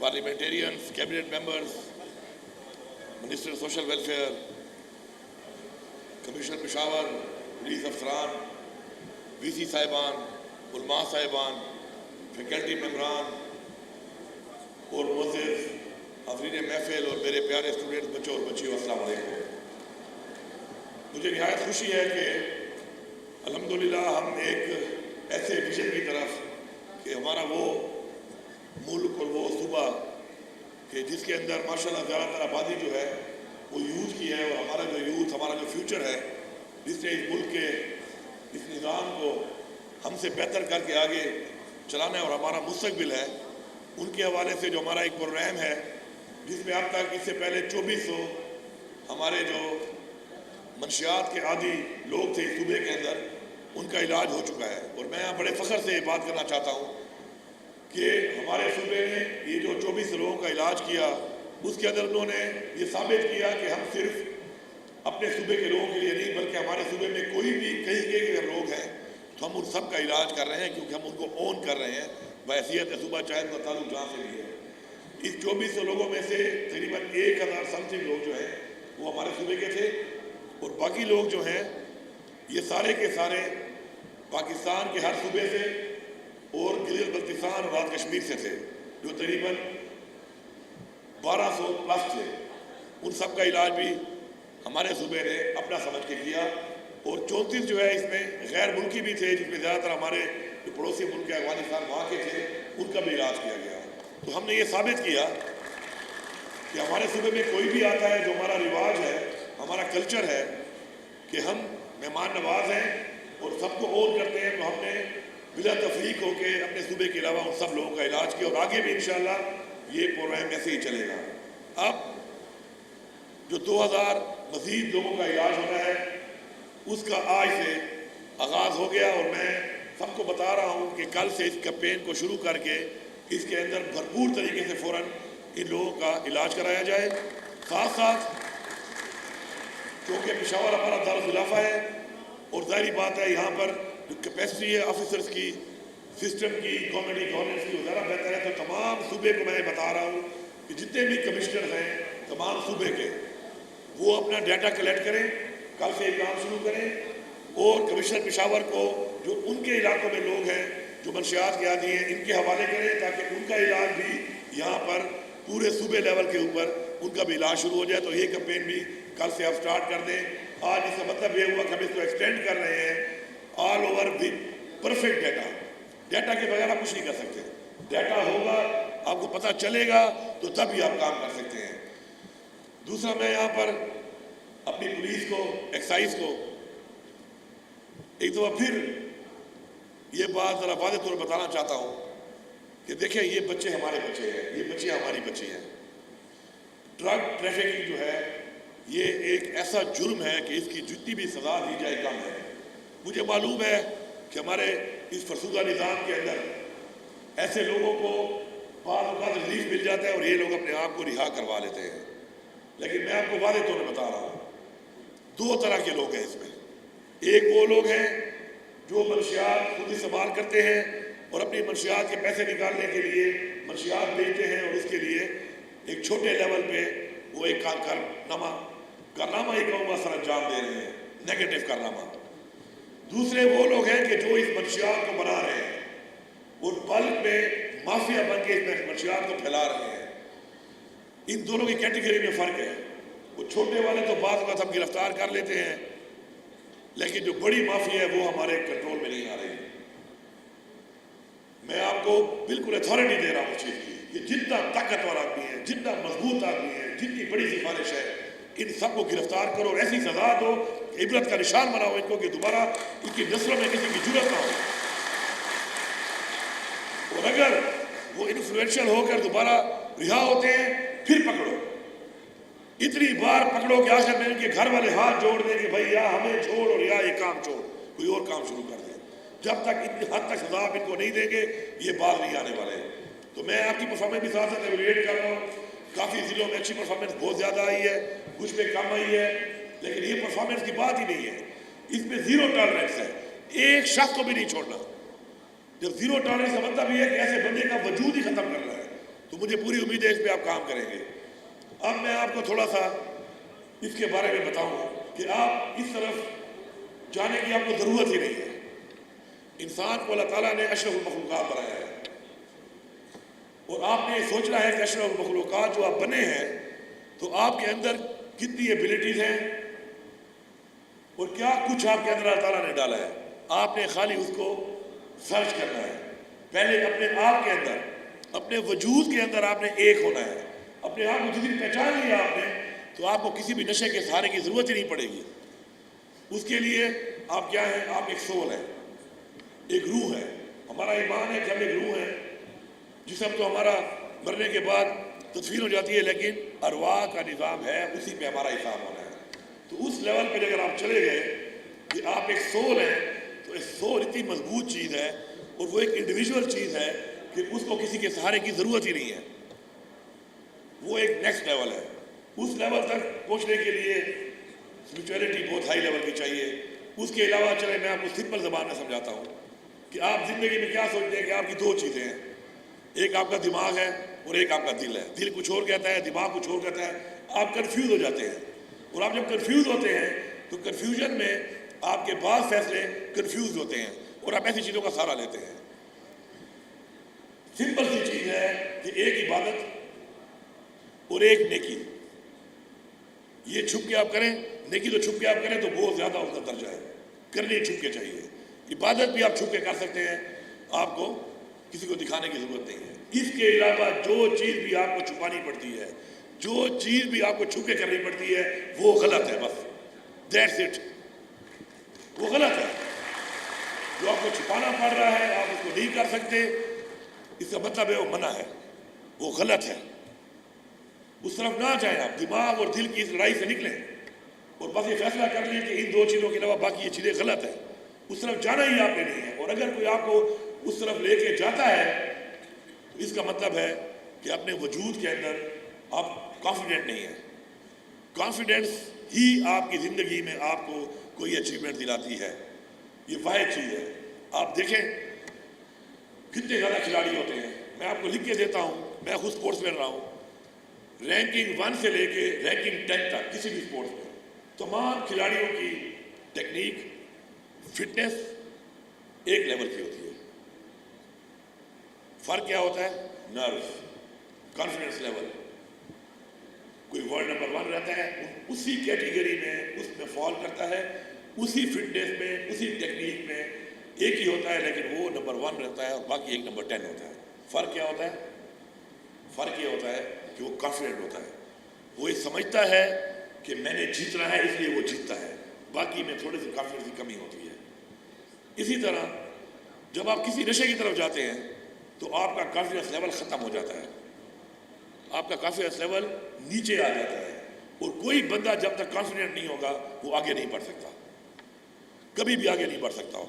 parliamentarians, cabinet members, Minister of Social Welfare, Commissioner Peshawar, Police Afsaran, VC Sahiban, Ulama Sahiban, faculty membran اور معزز حاضرین محفل اور میرے پیارے اسٹوڈنٹس بچوں اور بچیوں، السلام علیکم۔ مجھے نہایت خوشی ہے کہ الحمدللہ ہم ایک ایسے ویژن کی طرف کہ ہمارا وہ ملک اور وہ صوبہ کہ جس کے اندر ماشاءاللہ زیادہ تر آبادی جو ہے وہ یوتھ کی ہے، اور ہمارا جو یوتھ، ہمارا جو فیوچر ہے، جس نے اس ملک کے اس نظام کو ہم سے بہتر کر کے آگے چلانا ہے اور ہمارا مستقبل ہے، ان کے حوالے سے جو ہمارا ایک پروگرام ہے جس میں اب تک اس سے پہلے 2400 ہمارے جو منشیات کے عادی لوگ تھے اس صوبے کے اندر، ان کا علاج ہو چکا ہے۔ اور میں بڑے فخر سے یہ بات کرنا چاہتا ہوں کہ ہمارے صوبے نے یہ جو 24 لوگوں کا علاج کیا، اس کے اندر انہوں نے یہ ثابت کیا کہ ہم صرف اپنے صوبے کے لوگوں کے لیے نہیں بلکہ ہمارے صوبے میں کوئی بھی کہیں کے اگر لوگ ہیں تو ہم ان سب کا علاج کر رہے ہیں، کیونکہ ہم ان کو اون کر رہے ہیں بحیثیت صوبہ، چاہے ان کا تعلق جہاں سے بھی ہے۔ اس 2400 لوگوں میں سے تقریباً 1000 سمتھنگ لوگ جو ہیں وہ ہمارے صوبے کے تھے، اور باقی لوگ جو ہیں یہ سارے کے سارے پاکستان کے ہر صوبے سے اور گلگت بلتستان اور آزاد کشمیر سے تھے، جو تقریباً 1200 پلس تھے۔ ان سب کا علاج بھی ہمارے صوبے نے اپنا سمجھ کے کیا، اور 34 جو ہے اس میں غیر ملکی بھی تھے، جس میں زیادہ تر ہمارے جو پڑوسی ملک ہے افغانستان وہاں کے تھے، ان کا بھی علاج کیا گیا۔ تو ہم نے یہ ثابت کیا کہ ہمارے صوبے میں کوئی بھی آتا ہے، جو ہمارا رواج ہے، ہمارا کلچر ہے کہ ہم مہمان نواز ہیں اور سب کو اون کرتے ہیں، تو ہم نے بلا تفریق ہو کے اپنے صوبے کے علاوہ ان سب لوگوں کا علاج کیا، اور آگے بھی انشاءاللہ یہ پروگرام ایسے ہی چلے گا۔ اب جو 2000 مزید لوگوں کا علاج ہونا ہے اس کا آج سے آغاز ہو گیا، اور میں سب کو بتا رہا ہوں کہ کل سے اس کیمپین کو شروع کر کے اس کے اندر بھرپور طریقے سے فوراً ان لوگوں کا علاج کرایا جائے۔ ساتھ ساتھ کیونکہ پشاور ہمارا دارالخلافہ ہے اور ظاہری بات ہے یہاں پر جو کیپیسٹی ہے آفیسرز کی، سسٹم کی، کمیونٹی گورننس کی، وہ زیادہ بہتر ہے، تو تمام صوبے کو میں بتا رہا ہوں کہ جتنے بھی کمشنر ہیں تمام صوبے کے، وہ اپنا ڈیٹا کلیکٹ کریں، کل سے یہ کام شروع کریں، اور کمشنر پشاور کو جو ان کے علاقوں میں لوگ ہیں جو منشیات کے عادی ہیں ان کے حوالے کریں، تاکہ ان کا علاج بھی یہاں پر پورے صوبے لیول کے اوپر ان کا بھی علاج شروع ہو جائے۔ تو یہ کیمپین بھی کل سے آپ سٹارٹ کر دیں۔ آج اس کا مطلب یہ ہوا کہ ہم اس کو ایکسٹینڈ کر رہے ہیں all over with perfect data. Data کے بغیر آپ کچھ نہیں کر سکتے، ڈیٹا ہوگا، آپ کو پتہ چلے گا تو تب ہی آپ کام کر سکتے ہیں۔ دوسرا، میں یہاں پر اپنی پولیس کو، ایکسائز کو ایک دفعہ پھر یہ بات ذرا واضح طور پر بتانا چاہتا ہوں کہ دیکھیں یہ بچے ہمارے بچے ہیں، یہ بچیاں ہماری بچی ہیں۔ ڈرگ ٹریفکنگ جو ہے یہ ایک ایسا جرم ہے کہ اس کی جتنی بھی سزا دی جائے کم ہے۔ مجھے معلوم ہے کہ ہمارے اس فرسودہ نظام کے اندر ایسے لوگوں کو بعض اوقات ریلیف مل جاتا ہے اور یہ لوگ اپنے آپ کو رہا کروا لیتے ہیں، لیکن میں آپ کو واضح طور پر بتا رہا ہوں دو طرح کے لوگ ہیں اس میں۔ ایک وہ لوگ ہیں جو منشیات خود استعمال کرتے ہیں اور اپنی منشیات کے پیسے نکالنے کے لیے منشیات بیچتے ہیں، اور اس کے لیے ایک چھوٹے لیول پہ وہ ایک کارنامہ ہی کہوں گا سر انجام دے رہے ہیں، نیگیٹو کارنامہ۔ دوسرے وہ لوگ ہیں کہ جو اس منشیات کو بنا رہے ہیں اور بلک میں مافیا بن کے اس منشیات کو پھیلا رہے ہیں۔ ان دونوں کی کیٹیگری میں فرق ہے۔ وہ چھوٹے والے تو بعض وقت ہم گرفتار کر لیتے ہیں، لیکن جو بڑی مافیا ہے وہ ہمارے کنٹرول میں نہیں آ رہی۔ میں آپ کو بالکل اتھارٹی دے رہا ہوں اس چیز کی کہ جتنا طاقتور آدمی ہے، جتنا مضبوط آدمی ہے، جتنی بڑی سفارش ہے، ان سب کو گرفتار کرو اور ایسی سزا دو کہ عبرت کا نشان بناؤ ان کو، کہ دوبارہ ان کی نسلوں میں کسی کی جرت نہ ہو۔ اور اگر وہ انفلوئنشل ہو کر دوبارہ رہا ہوتے ہیں پھر پکڑو، اتنی بار پکڑو کہ آخر میں ان کے گھر والے ہاتھ جوڑ دیں کہ بھائی یا ہمیں چھوڑ اور یا یہ کام چھوڑ، کوئی اور کام شروع کر دیں۔ جب تک اتنی حد تک سزا آپ ان کو نہیں دیں گے یہ باز نہیں آنے والے۔ تو میں آپ کی پرفارمنس بھی ساتھ ساتھ ایویلویٹ کر رہا ہوں۔ کافی ضلعوں میں اچھی پرفارمنس بہت زیادہ آئی ہے، کچھ پہ کم آئی ہے، لیکن یہ پرفارمنس کی بات ہی نہیں ہے، اس میں زیرو ٹالرنس ہے، ایک شخص کو بھی نہیں چھوڑنا۔ جب زیرو ٹالرنس کا مطلب یہ ہے کہ ایسے بندے کا وجود ہی ختم کر رہا ہے، تو مجھے پوری امید ہے اس پہ آپ کام کریں گے۔ اب میں آپ کو تھوڑا سا اس کے بارے میں بتاؤں کہ آپ اس طرف جانے کی آپ کو ضرورت ہی نہیں ہے۔ انسان کو اللہ تعالیٰ نے اشرف المخلوقات بنایا ہے، اور آپ نے سوچنا ہے کہ اشرف المخلوقات جو آپ بنے ہیں تو آپ کے اندر کتنی ایبلٹیز ہیں اور کیا کچھ آپ کے اندر اللہ تعالیٰ نے ڈالا ہے۔ آپ نے خالی اس کو سرچ کرنا ہے۔ پہلے اپنے آپ کے اندر، اپنے وجود کے اندر آپ نے ایک ہونا ہے۔ اپنے آپ کو جتنی پہچان لیا آپ نے تو آپ کو کسی بھی نشے کے سہارے کی ضرورت ہی نہیں پڑے گی۔ اس کے لیے آپ کیا ہیں؟ آپ ایک سول ہیں، ایک روح ہے۔ ہمارا ایمان ہے کہ ہم ایک روح ہیں۔ جسم تو ہمارا مرنے کے بعد تدفین ہو جاتی ہے، لیکن ارواح کا نظام ہے، اسی پہ ہمارا حساب ہونا ہے۔ تو اس لیول پہ اگر آپ چلے گئے کہ آپ ایک سول ہیں، تو ایک سول اتنی مضبوط چیز ہے اور وہ ایک انڈیویجول چیز ہے کہ اس کو کسی کے سہارے کی ضرورت ہی نہیں ہے۔ وہ ایک نیکسٹ لیول ہے۔ اس لیول تک پہنچنے کے لیے اسپرچویلٹی بہت ہائی لیول کی چاہیے۔ اس کے علاوہ چلے میں آپ کو سمپل زبان میں سمجھاتا ہوں کہ آپ زندگی میں کیا سوچتے ہیں کہ آپ کی دو چیزیں ہیں، ایک آپ کا دماغ ہے اور ایک آپ کا دل ہے۔ دل کچھ اور کہتا ہے، دماغ کچھ اور کہتا ہے۔ آپ کنفیوز ہو جاتے ہیں، اور آپ جب کنفیوز ہوتے ہیں تو کنفیوژن میں آپ کے بعض فیصلے کنفیوز ہوتے ہیں اور آپ ایسی چیزوں کا سہارا لیتے ہیں۔ سمپل سی چیز ہے کہ ایک عبادت اور ایک نیکی، یہ چھپ کے آپ کریں۔ نیکی تو چھپ کے آپ کریں تو بہت زیادہ اس کا درجہ ہے، کرنی چھپ کے چاہیے۔ عبادت بھی آپ چھپ کے کر سکتے ہیں، آپ کو کسی کو دکھانے کی ضرورت نہیں ہے۔ اس کے علاوہ جو چیز بھی آپ کو چھپانی پڑتی ہے، جو چیز بھی آپ کو چھپ کے کرنی پڑتی ہے، وہ غلط ہے۔ بس دیٹس اٹ، وہ غلط ہے۔ جو آپ کو چھپانا پڑ رہا ہے، آپ اس کو نہیں کر سکتے، اس کا مطلب ہے وہ منع ہے، وہ غلط ہے۔ اس طرف نہ جائیں آپ، دماغ اور دل کی اس لڑائی سے نکلیں اور بس یہ فیصلہ کر لیں کہ ان دو چیزوں کے علاوہ باقی یہ چیزیں غلط ہیں۔ اس طرف جانا ہی آپ نے نہیں ہے، اور اگر کوئی آپ کو اس طرف لے کے جاتا ہے تو اس کا مطلب ہے کہ اپنے وجود کے اندر آپ کانفیڈنٹ نہیں ہیں۔ کانفیڈنس ہی آپ کی زندگی میں آپ کو کوئی اچیومنٹ دلاتی ہے، یہ واحد چیز ہے۔ آپ دیکھیں کتنے زیادہ کھلاڑی ہوتے ہیں، میں آپ کو لکھ کے دیتا ہوں، میں خود سپورٹس میں رہا ہوں، رینکنگ 1 سے لے کے رینکنگ 10 تک کسی بھی سپورٹس میں تمام کھلاڑیوں کی ٹیکنیک، فٹنس ایک لیول کی ہوتی ہے۔ فرق کیا ہوتا ہے؟ Nervous, confidence level. کوئی ورلڈ نمبر 1 رہتا ہے، اسی کیٹیگری میں اس میں فال کرتا ہے، اسی فٹنس میں، اسی ٹیکنیک میں ایک ہی ہوتا ہے، لیکن وہ نمبر 1 رہتا ہے اور باقی ایک نمبر 10 ہوتا ہے۔ فرق کیا ہوتا ہے؟ فرق یہ ہوتا ہے کہ وہ کانفیڈنٹ ہوتا ہے، وہ یہ سمجھتا ہے کہ میں نے جیتنا ہے اس لیے وہ جیتتا ہے، باقی میں تھوڑی سی کانفیڈنس کی کمی ہوتی ہے۔ اسی طرح جب آپ کسی نشے کی طرف جاتے ہیں تو آپ کا کانفیڈنس لیول ختم ہو جاتا ہے، آپ کا کانفیڈنس لیول نیچے آ جاتا ہے، اور کوئی بندہ جب تک کانفیڈنٹ نہیں ہوگا وہ آگے نہیں بڑھ سکتا، کبھی بھی آگے نہیں بڑھ سکتا ہو۔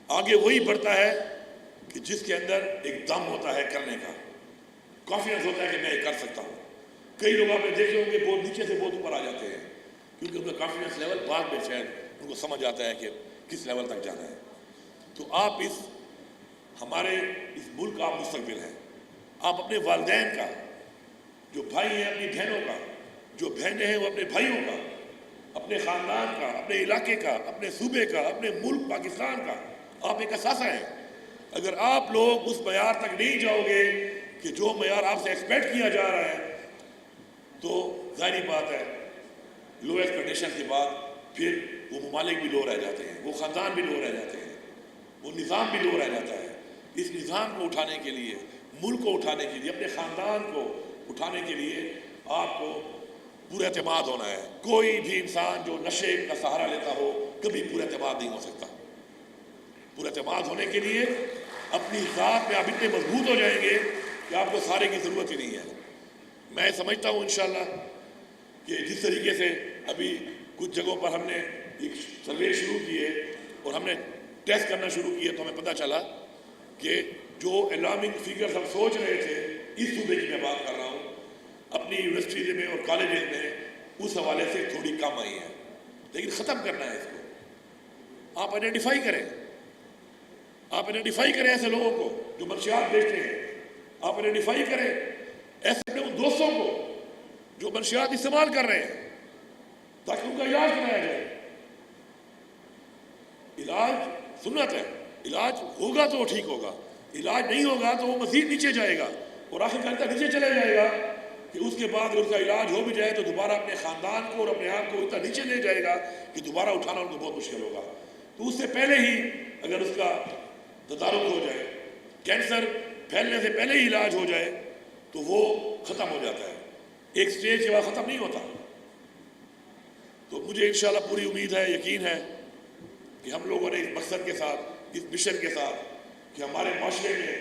آگے وہی بڑھتا ہے کہ جس کے اندر ایک دم ہوتا ہے کرنے کا، کانفیڈنس ہوتا ہے کہ میں یہ کر سکتا ہوں۔ کئی لوگ آپ نے دیکھے ہوں گے بہت نیچے سے بہت اوپر آ جاتے ہیں، کیونکہ ان کا کانفیڈنس لیول بعد میں شاید ان کو سمجھ آتا ہے کہ کس لیول تک جانا ہے۔ تو آپ ہمارے اس ملک کا آپ مستقبل ہیں۔ آپ اپنے والدین کا، جو بھائی ہیں اپنی بہنوں کا، جو بہنیں ہیں وہ اپنے بھائیوں کا، اپنے خاندان کا، اپنے علاقے کا، اپنے صوبے کا، اپنے ملک پاکستان کا آپ ایک اثاثہ ہیں۔ اگر آپ لوگ اس معیار تک نہیں جاؤ گے کہ جو معیار آپ سے ایکسپیکٹ کیا جا رہا ہے، تو ظاہری بات ہے لو ایکسپیکٹیشن کے بعد پھر وہ ممالک بھی لو رہ جاتے ہیں، وہ خاندان بھی لو رہ جاتے ہیں، وہ نظام بھی لو رہ جاتا ہے۔ اس نظام کو اٹھانے کے لیے، ملک کو اٹھانے کے لیے، اپنے خاندان کو اٹھانے کے لیے آپ کو پورا اعتماد ہونا ہے۔ کوئی بھی انسان جو نشے کا سہارا لیتا ہو کبھی پورا اعتماد نہیں ہو سکتا۔ پورا اعتماد ہونے کے لیے اپنی ذات میں آپ اتنے مضبوط ہو جائیں گے کہ آپ کو سہارے کی ضرورت ہی نہیں ہے۔ میں سمجھتا ہوں انشاءاللہ کہ جس طریقے سے ابھی کچھ جگہوں پر ہم نے ایک سروے شروع کیے اور ہم نے ٹیسٹ کرنا شروع کیے، تو ہمیں پتہ چلا کہ جو الارمنگ فیگرز ہم سوچ رہے تھے، اس صوبے کی میں بات کر رہا ہوں، اپنی یونیورسٹیز میں اور کالجز میں اس حوالے سے تھوڑی کم آئی ہیں، لیکن ختم کرنا ہے اس کو۔ آپ آئیڈینٹیفائی کریں ایسے لوگوں کو جو منشیات بیچتے ہیں، آپ آئیڈینٹیفائی کریں ایسے اپنے ان دوستوں کو جو منشیات استعمال کر رہے ہیں تاکہ ان کا علاج کرایا جائے. علاج سنت ہے، علاج ہوگا تو وہ ٹھیک ہوگا، علاج نہیں ہوگا تو وہ مزید نیچے جائے گا اور آخر کار نیچے چلے جائے گا کہ اس کے بعد اگر اس کا علاج ہو بھی جائے تو دوبارہ اپنے خاندان کو اور اپنے آپ کو اتنا نیچے لے جائے گا کہ دوبارہ اٹھانا ان کو بہت مشکل ہوگا. تو اس سے پہلے ہی اگر اس کا تدارک ہو جائے، کینسر پھیلنے سے پہلے ہی علاج ہو جائے تو وہ ختم ہو جاتا ہے، ایک سٹیج کے بعد ختم نہیں ہوتا. تو مجھے انشاءاللہ پوری امید ہے، یقین ہے کہ ہم لوگوں نے اس مقصد کے ساتھ، اس مشن کے ساتھ کہ ہمارے معاشرے میں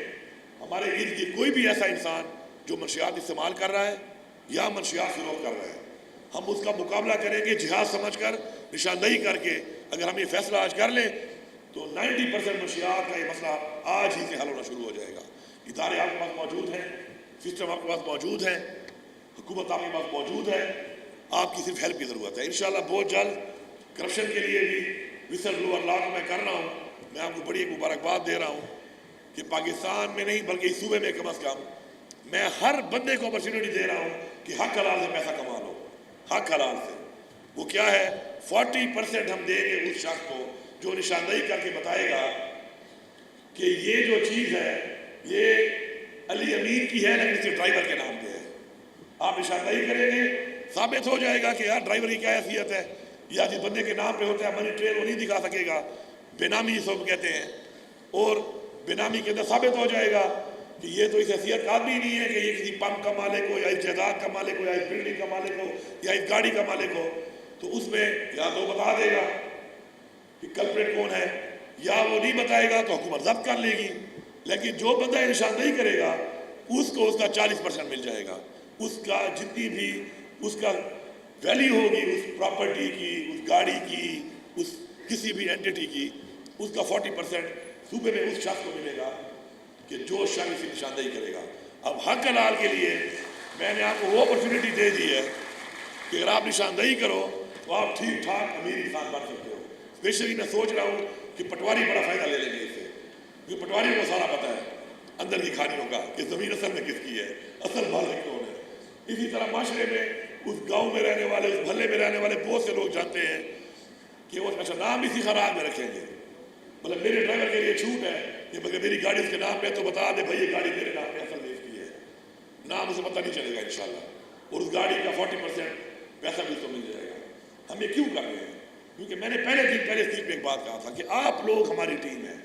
ہمارے ارد گرد کوئی بھی ایسا انسان جو منشیات استعمال کر رہا ہے یا منشیات فروخت کر رہا ہے، ہم اس کا مقابلہ کریں گے جہاد سمجھ کر، نشاندہی کر کے. اگر ہم یہ فیصلہ آج کر لیں تو 90% منشیات کا یہ مسئلہ آج ہی سے حل ہونا شروع ہو جائے گا. ادارے آپ کے پاس موجود ہیں، سسٹم آپ کے پاس موجود ہے، حکومت آپ کے پاس موجود ہے، آپ کی صرف ہیلپ کی ضرورت ہے. انشاءاللہ بہت جلد کرپشن کے لیے بھی وسل بلوور لا کو میں کر رہا ہوں. میں آپ کو بڑی ایک مبارکباد دے رہا ہوں کہ پاکستان میں نہیں بلکہ اس صوبے میں کم از کم میں ہر بندے کو اپرچونٹی دے رہا ہوں کہ حق حلال سے پیسہ کما لو. حق حلال سے وہ کیا ہے؟ 40% ہم دیں گے اس شخص کو جو نشاندہی کر کے بتائے گا کہ یہ جو چیز ہے یہ علی امین کی ہے لیکن اس کے ڈرائیور کے نام پہ ہے. آپ نشاندہی کریں گے، ثابت ہو جائے گا کہ یار ڈرائیور کی کیا حیثیت ہے، یا جس بندے کے نام پہ ہوتا ہے منی ٹریل وہ نہیں دکھا سکے گا، بے نامی جس کو کہتے ہیں. اور بے نامی کے اندر ثابت ہو جائے گا کہ یہ تو اس حیثیت کا آدمی نہیں ہے کہ یہ کسی پمپ کا مالک ہو یا اس جائیداد کا مالک ہو یا اس بلڈنگ کا مالک ہو یا اس گاڑی کا مالک ہو. تو اس میں یا تو بتا دے گا کہ کلپریٹ کون ہے، یا وہ نہیں بتائے گا تو حکومت ضبط کر لے گی. لیکن جو بندہ نشاندہی کرے گا اس کو اس کا 40% مل جائے گا. اس کا جتنی بھی اس کا ویلیو ہوگی اس پراپرٹی کی، اس گاڑی کی، اس کسی بھی اینٹیٹی کی، اس کا 40% صوبے میں اس شخص کو ملے گا کہ جو شخص اسے نشاندہی کرے گا. اب حق حلال کے لیے میں نے آپ کو وہ اپرچونٹی دے دی ہے کہ اگر آپ نشاندہی کرو تو آپ ٹھیک ٹھاک امیر انسان بن سکتے ہو. اسپیشلی میں سوچ رہا ہوں کہ پٹواری بڑا فائدہ لے لیں گے اس سے، کیونکہ پٹواری کو سارا پتہ ہے اندر کی کھانیوں کا کہ زمین اصل میں کس کی ہے، اصل مالک کون ہے. اسی طرح معاشرے میں اس گاؤں میں رہنے والے، اس محلے میں رہنے والے بہت سے لوگ جانتے ہیں کہ وہ اچھا نام اسی خراب میں رکھیں گے. مطلب میرے ڈرائیور کے لیے چھوٹ ہے کہ مگر میری گاڑی اس کے نام پہ تو بتا دے بھائی یہ گاڑی میرے نام پہ اصل میں اس کی ہے، نام اسے پتہ نہیں چلے گا انشاءاللہ. اور اس گاڑی کا 40% پیسہ بھی اس کو مل جائے گا. ہم یہ کیوں کر رہے ہیں؟ کیونکہ میں نے پہلے اسپیچ میں ایک بات کہا تھا کہ آپ لوگ ہماری ٹیم ہے،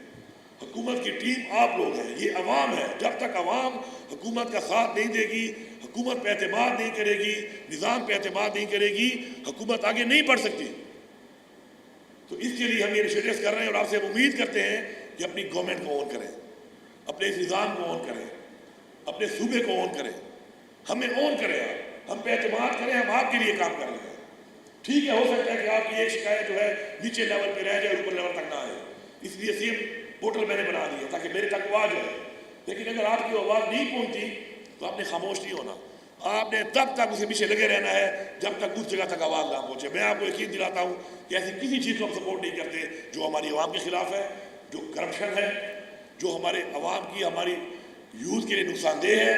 حکومت کی ٹیم آپ لوگ ہیں، یہ عوام ہے. جب تک عوام حکومت کا ساتھ نہیں دے گی، حکومت پہ اعتماد نہیں کرے گی، نظام پہ اعتماد نہیں کرے گی، حکومت آگے نہیں بڑھ سکتی. تو اس کے لیے ہم یہ انیشیٹوز کر رہے ہیں اور آپ سے امید کرتے ہیں کہ اپنی گورنمنٹ کو آن کریں، اپنے اس نظام کو آن کریں، اپنے صوبے کو آن کریں، ہمیں آن کریں. ہم پہ اعتماد کریں، ہم آپ کے لیے کام کر رہے ہیں. ٹھیک ہے، ہو سکتا ہے کہ آپ کی ایک شکایت جو ہے نیچے لیول پہ رہ جائے، اوپر لیول تک نہ آئے، اس لیے سیم پورٹل میں نے بنا دیا تاکہ میرے تک وہ آ جائے. لیکن اگر آپ کی آواز نہیں پہنچی تو آپ نے خاموش نہیں ہونا، آپ نے تب تک اسے پیچھے لگے رہنا ہے جب تک اس جگہ تک آواز نہ پہنچے. میں آپ کو یقین دلاتا ہوں کہ ایسی کسی چیز کو ہم سپورٹ نہیں کرتے جو ہماری عوام کے خلاف ہے، جو کرپشن ہے، جو ہمارے عوام کی، ہماری یوتھ کے لیے نقصان دہ ہے،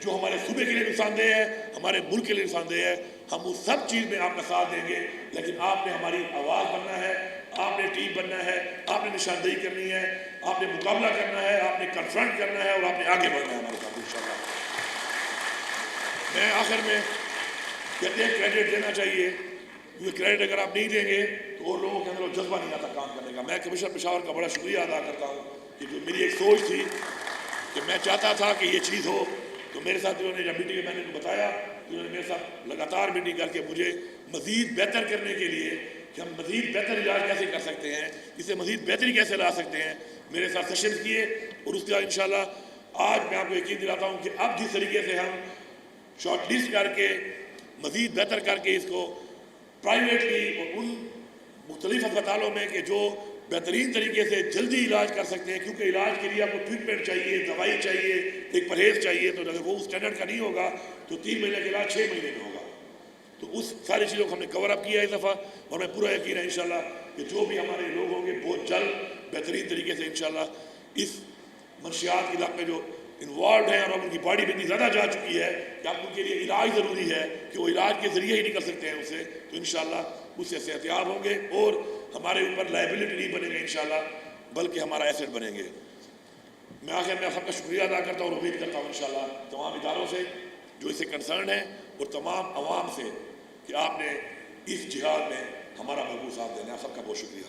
جو ہمارے صوبے کے لیے نقصان دہ ہے، ہمارے ملک کے لیے نقصان دہ ہے. ہم اس سب چیز میں آپ کا ساتھ دیں گے، لیکن آپ نے ہماری آواز بننا ہے، آپ نے ٹیم بننا ہے، آپ نے نشاندہی کرنی ہے، آپ نے مقابلہ کرنا ہے، آپ نے کنفرنٹ کرنا ہے اور آپ نے آگے بڑھنا ہے ہمارے ساتھ انشاءاللہ. میں آخر میں کہتے ہیں کریڈٹ دینا چاہیے، کیونکہ کریڈٹ اگر آپ نہیں دیں گے تو اور لوگوں کے اندر وہ جذبہ نہیں آتا کام کرنے کا. میں کمشنر پشاور کا بڑا شکریہ ادا کرتا ہوں کہ جو میری ایک سوچ تھی کہ میں چاہتا تھا کہ یہ چیز ہو، تو میرے ساتھ انہوں نے جب میٹنگ میں نے ان کو بتایا تو انہوں نے میرے ساتھ لگاتار میٹنگ کر کے مجھے مزید بہتر کرنے کے لیے کہ ہم مزید بہتر علاج کیسے کر سکتے ہیں، اسے مزید بہتری کیسے لا سکتے ہیں، میرے ساتھ سیشنز کیے. اور اس کے بعد انشاءاللہ آج میں آپ کو یقین دلاتا ہوں کہ اب جس طریقے سے ہم شارٹ لسٹ کر کے مزید بہتر کر کے اس کو پرائیویٹلی اور ان مختلف اسپتالوں میں کہ جو بہترین طریقے سے جلدی علاج کر سکتے ہیں، کیونکہ علاج کے لیے آپ کو ٹریٹمنٹ چاہیے، دوائی چاہیے، ایک پرہیز چاہیے. تو اگر وہ اس اسٹینڈرڈ کا نہیں ہوگا تو 3 مہینے کا علاج 6 مہینے میں ہوگا. تو اس ساری چیزوں کو ہم نے کور اپ کیا اس دفعہ، اور میں پورا یقین ہے انشاءاللہ کہ جو بھی ہمارے لوگ ہوں گے بہت جلد بہترین طریقے سے انشاءاللہ اس منشیات کے علاقے میں جو انوالوڈ ہیں اور اب ان کی باڈی میں اتنی زیادہ جا چکی ہے کہ اب ان کے لیے علاج ضروری ہے کہ وہ علاج کے ذریعے ہی نکل سکتے ہیں اسے، تو انشاءاللہ اس سے صحتیاب ہوں گے اور ہمارے اوپر لائبلٹی نہیں بنیں گے انشاءاللہ، بلکہ ہمارا ایسٹ بنیں گے۔ میں آخر میں سب کا شکریہ ادا کرتا ہوں اور امید کرتا ہوں انشاءاللہ تمام اداروں سے جو اس سے کنسرن ہیں اور تمام عوام سے کہ آپ نے اس جہاد میں ہمارا بھرپور ساتھ دینا ہے۔ آپ سب کا بہت شکریہ۔